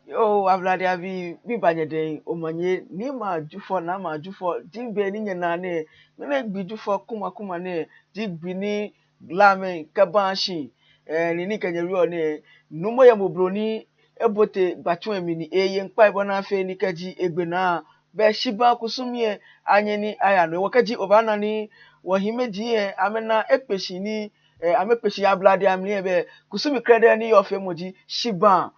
Yo, Avlade abi bi banyeden omanye ni ma jufo na ma jufo jigbe ni nyana ne mene gbi jufo kuma ne jigbi ni lame kabanshi ni kanyeri one numo ya mobroni ebote gbatun emi ni eye npa ibona fe ni kaji egbe na be shiba kusumie anye ni aya no wakaji obana ni wahimeji amena ekpeshi ni amepeshi Avlade amni ebe kusumi krede ni yofe moji shiba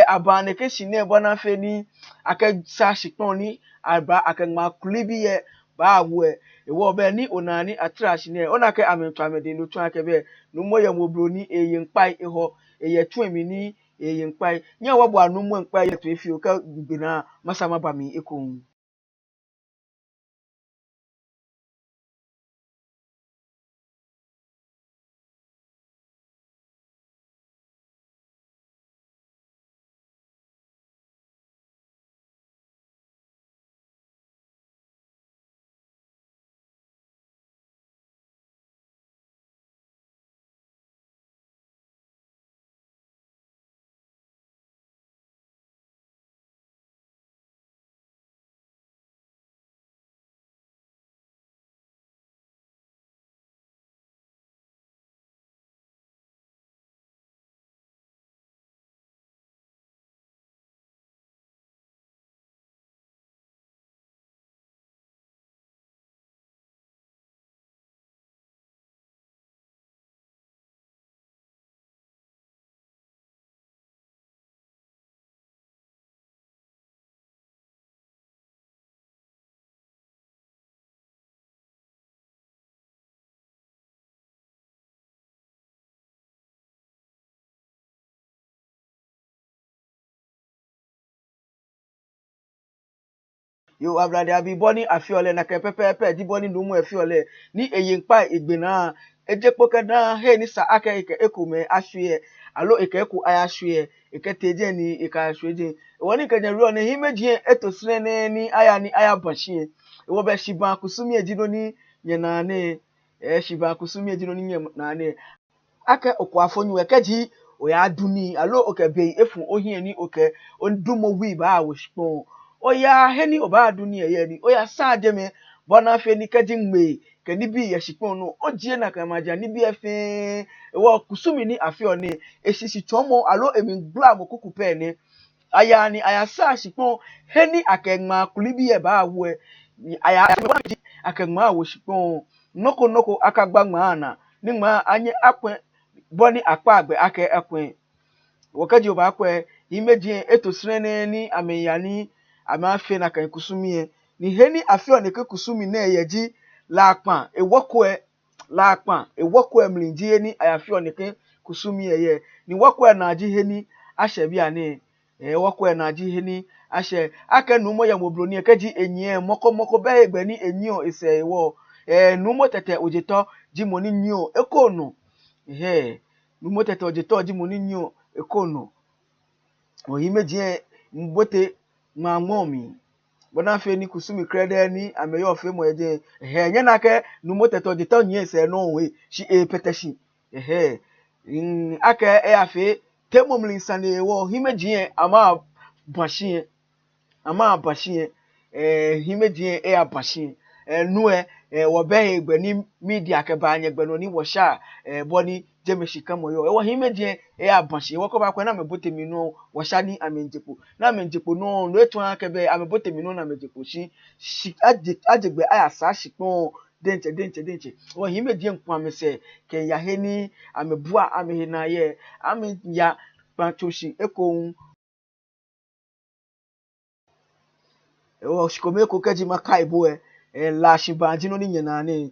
abane ke shine bona feni ake sa shikpon ni aba ake ma kulibi ye ba awe ewo be ni onani atrash ne ona ke amentu amede no tun ake be no mo ye mobro ni eye npai eho eye tu emi ni eye npai nya wo bo anu mo npai ye to efi o ka gbina masama ba mi ekon. Yo Avlade abi boni afiole na ke pepepe di boni no mu afiole ni eye npa egbena ejepo kada he ni sa aka eke ekume ahwe alo eke eku ayahwe eke teje ni eke ahweje woni kanya ri ona himeji etosire ne ni aya ni aya bashie wo be shiba kusumi ejino ni nyenane shiba kusumi ejino ni nyenane aka okwafonyu ekeji oya duni alo okebe efu ohie ni oke ondumo wi ba wo shpon oya heni oba duni eye ni oya sade me bona fe ni kaji ngbe ke ni bi ye shpon no ojie na kamaja ni bi efe wo kusumi ni afi oni esisi tomo alo emi gbla mo kuku pe ni aya ni aya sa shpon heni akegma kulibi e ba wo aya akegma wo shpon noko akagba ma na ni ma anye akwen boni akpa agbe ake ekwen wakaji oba akwe imeji etosire ni ameyani amafe na kan kusumi ni heni afi one ke kusumi na yeji lakpan ewokwe mlinji ni ayafi one ke kusumi eye ni wokwe na ji heni ashe bia ni wokwe na ji heni ashe ake numo ya mobro ni keji enye moko be egbe ni enyo ise ewo numo tete ojeto ji moni nyo ekonu numo tete ojeto ji moni nyo ekono ohimeji mbote ma momi bona fe ni kusumi krede ni ameyo fe mo eje nyana ke numo tete ojeto nyi ise no we shi peteshi ake afe temomlin sane wo himeji ama bashie himeji abashi nue wo be egbe ni media ke ba anye egbe no ni wo sha boni jemeshi kamo yo wo himeji abashi wo ko ba kwa na me bote mi no wo sha ni amenjepo na amenjepo no no etu ake be ame bote mi no na amenjepo shi ajegbe aya sa shipon denche wo himeji nkwa me se ke ya heni amebua ame na ye ame ya panchoshi eko o shikome ko keji makai boe la shiba jino ni nyenane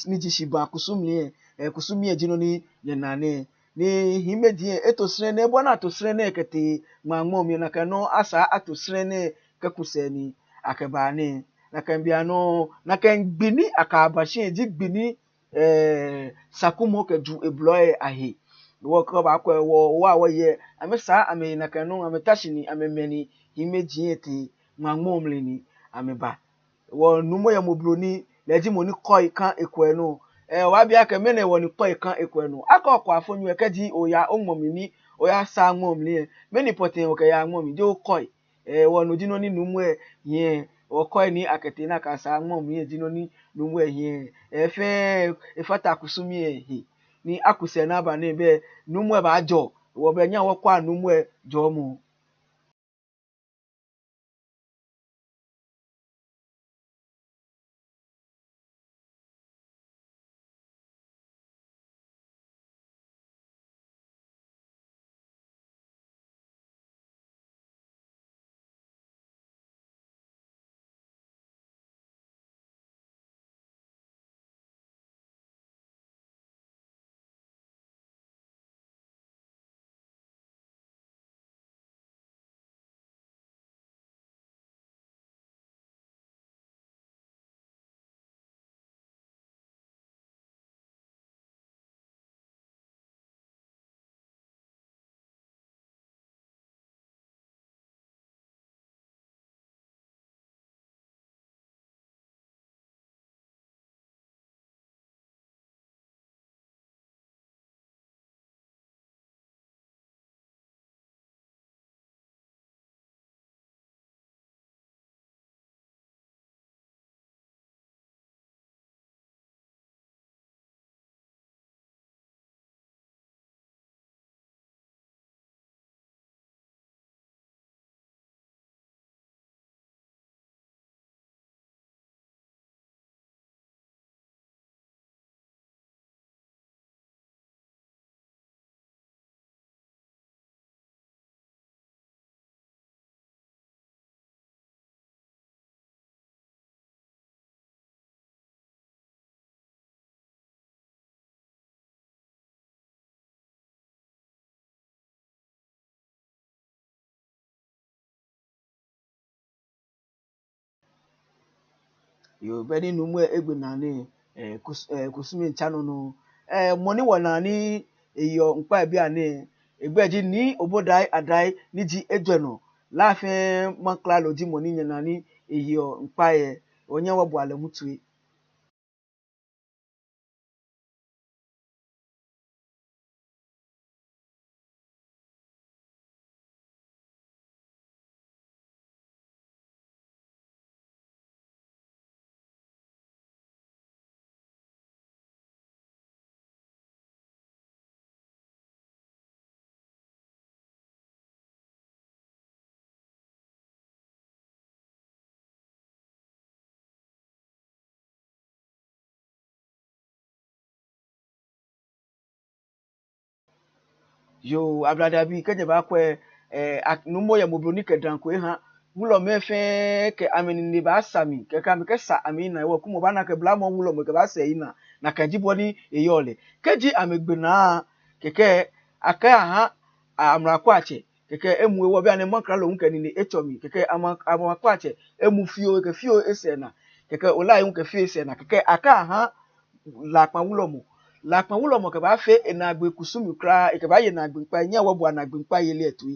niji shiba kusumi kusumi jino ni nyenane ni himeji etosire ne bona atosire ne kete mangmo mi na kano asa atosire ne kekuseni akebani na kan bia no na kan gbini akabashi ji gbini sakumo kedu ebloe ahi wo ko ba ko wo ye amesa ame na kanu ametashini amemeni himeji ete mangmo mlini ameba wo numo ya mobro ni leji mo ni koi kan ekwenu wa bia ke mene wo ni koi kan ekwenu aka okwa afonyu ekeji oya onmomi ni oya sa ngom le many poten o ke ya ngom je o koi wono dino ni numu yen o koi ni akete na ka sa ngom yen dino ni numu yen fe efata kusumi hi ni akuse na ba ne be numu ba jo wo be nya wo kwa numu jo mu yo be ni numu egbe na ni kusumi nchano no money wo na ni eyo npa bi ani egbeji ni obodai adai ni ji ejeno láàfin mọ́ńkìlá lòdì mọ̀ níyẹn náà ní èyí ọ̀ npa ẹ̀ onye wọ́n bu àlẹ́ mútu. Yo ablada bi kenye ba kwe numo ya mobroni ke danko ha wulo me fe ke amini ni ba sami ke kam ke sa ami na wo kumo bana ke blamo wulo me ke ba se ina na ka jiboni e yole keji amegbena keke aka ha amra kwache keke emu wo bia ne mankra lo nke ni echomi keke ama kwache emu fio ke fio ese na keke ola yun ke fio ese na keke aka ha la pa wulo mo lakpan wulo mo ke ba fe enagbe kusumi kra e ke ba ye nagbe pa nya wo bu anagbe pa ye le etu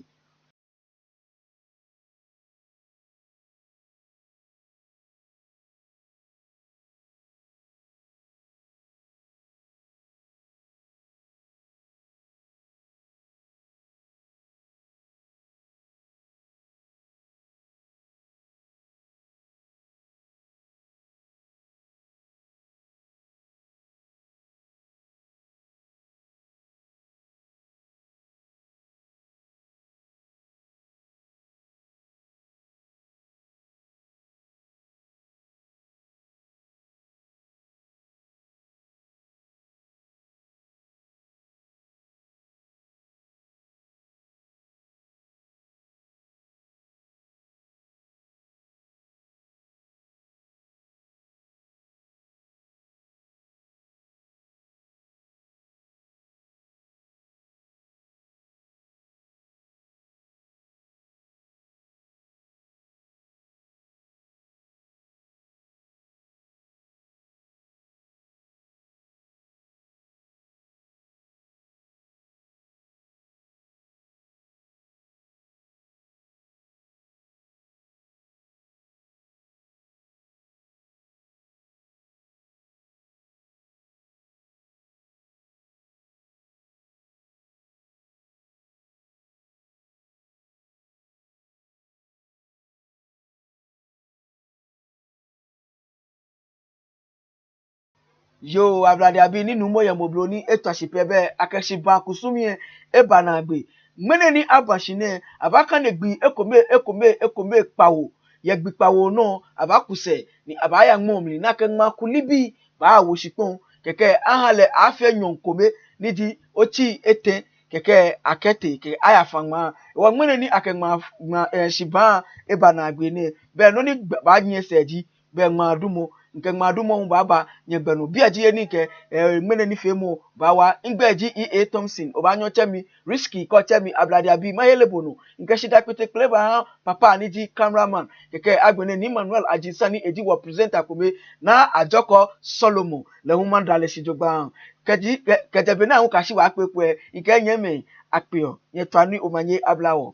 yo ablade abi ni numo ye moblo ni etwashipe be akashiba kusumie eba na agbe mene ni abashine abaka ne gbi ekome pawo ye gbi pawo no abakuse ni abaya ngomli na kenma kulibi ba wo shipon keke ahale afi nyonkome ni di ochi ete keke akete ke aya fangma wo mene ni akengma shiba eba na agbe ne be no ni ba nyen seji be madumo nke madumo baba nyegbenu bi aji ni ke mene ni femo bawa ingbeji EA Thompson obanyo chemi risky ko chemi ablade abi mayelebono nke shida pete clever papa ni ji cameraman keke agbene ni Manuel Ajisani eji wo presenter kome na ajoko Solomon le human dale shijogba keji kejebe na hu kashi wa pepe ike nyeme akpeo nyetwani omanye ablawo